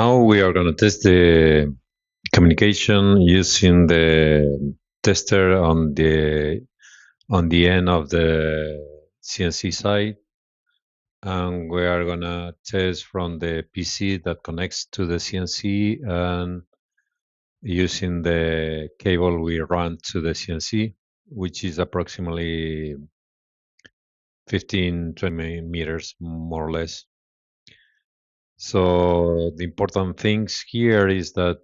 Now we are going to test the communication using the tester on the end of the CNC side, and we are going to test from the PC that connects to the CNC and using the cable we run to the CNC, which is approximately 15-20 meters more or less. So the important things here is that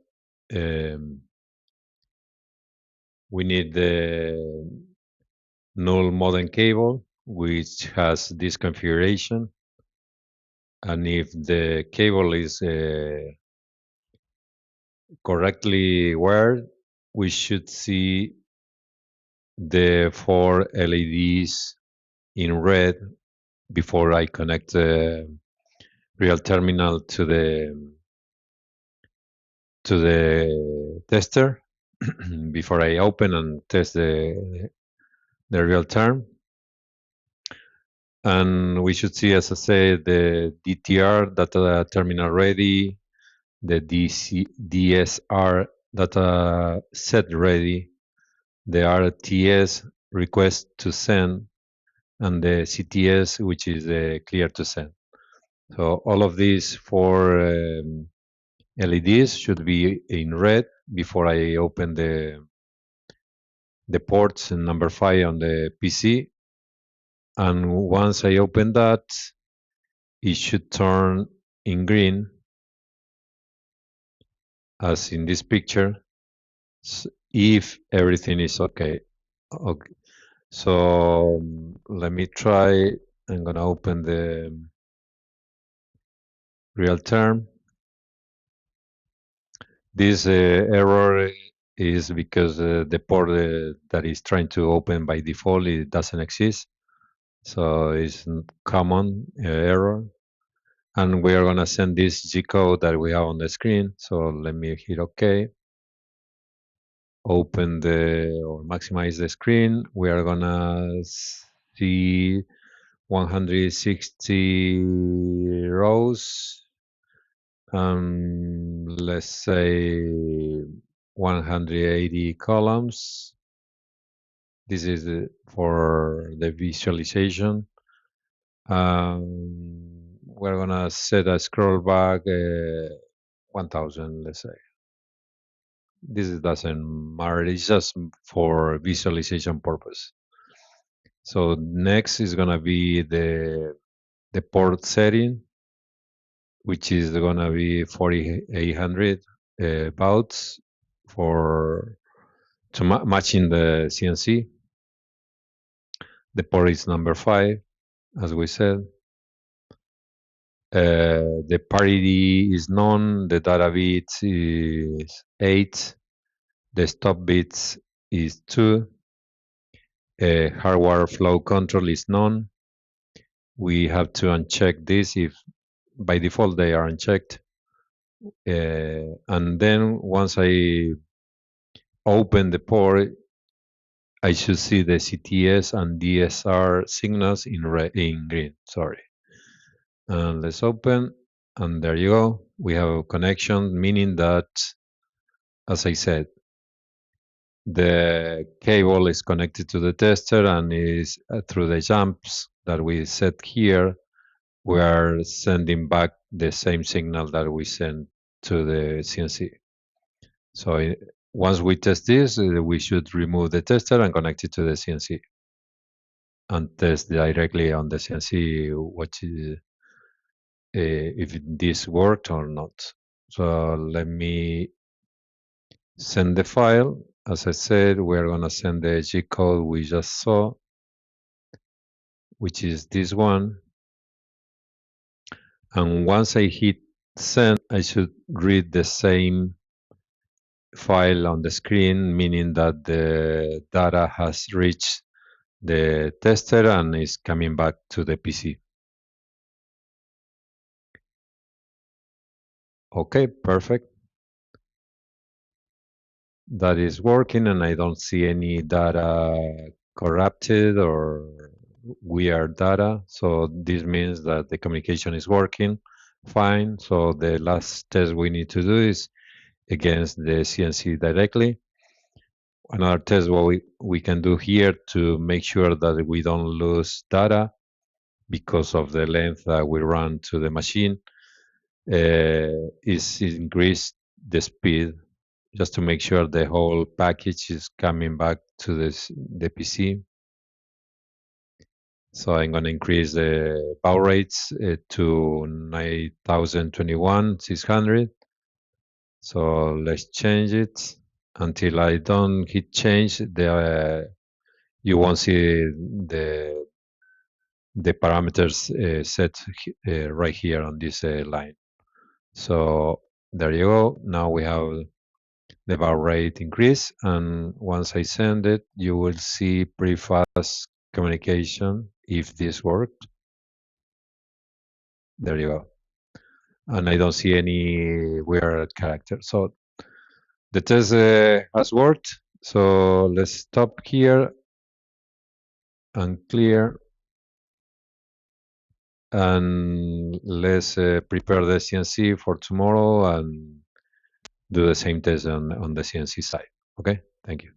we need the Null modem cable, which has this configuration. And if the cable is correctly wired, we should see the 4 LEDs in red before I connect the real terminal to the tester before I open and test the real term. And we should see, as I say, the DTR data terminal ready, the DSR data set ready, the RTS request to send, and the CTS, which is the clear to send. So all of these 4 LEDs should be in red before I open the ports number 5 on the PC. And once I open that, it should turn in green, as in this picture, if everything is okay. Okay. So let me try. I'm going to open the RealTerm. This error is because the port that is trying to open by default, it doesn't exist. So it's a common error. And we are going to send this G code that we have on the screen. So let me hit OK. Open or maximize the screen. We are going to see 160 rows. Let's say 180 columns. This is for the visualization. We're gonna set a scroll back 1000, let's say. This doesn't matter, it's just for visualization purpose. So next is gonna be the port setting, which is gonna be 4800 bauds to matching the CNC. The port is number 5, as we said. The parity is known, the data bits is 8, the stop bits is 2, hardware flow control is known. We have to uncheck this if by default they are unchecked. And then once I open the port, I should see the CTS and DSR signals in green. Sorry. And let's open, and there you go. We have a connection, meaning that, as I said, the cable is connected to the tester and is through the jumps that we set here. We are sending back the same signal that we send to the CNC. So once we test this, we should remove the tester and connect it to the CNC and test directly on the CNC if this worked or not. So let me send the file. As I said, we're going to send the G code we just saw, which is this one. And once I hit send, I should read the same file on the screen, meaning that the data has reached the tester and is coming back to the PC. Okay, perfect. That is working, and I don't see any data corrupted or weird data. So this means that the communication is working fine. So the last test we need to do is against the CNC directly. Another test what we can do here to make sure that we don't lose data because of the length that we run to the machine is increase the speed just to make sure the whole package is coming back to the PC. So I'm going to increase the Baud rates to 9021/600. So let's change it until I don't hit change. You won't see the parameters set right here on this line. So there you go. Now we have the Baud rate increase, and once I send it, you will see pretty fast communication if this worked. There you go. And I don't see any weird character. So the test has worked. So let's stop here and clear. And let's prepare the CNC for tomorrow and do the same test on the CNC side. Okay, thank you.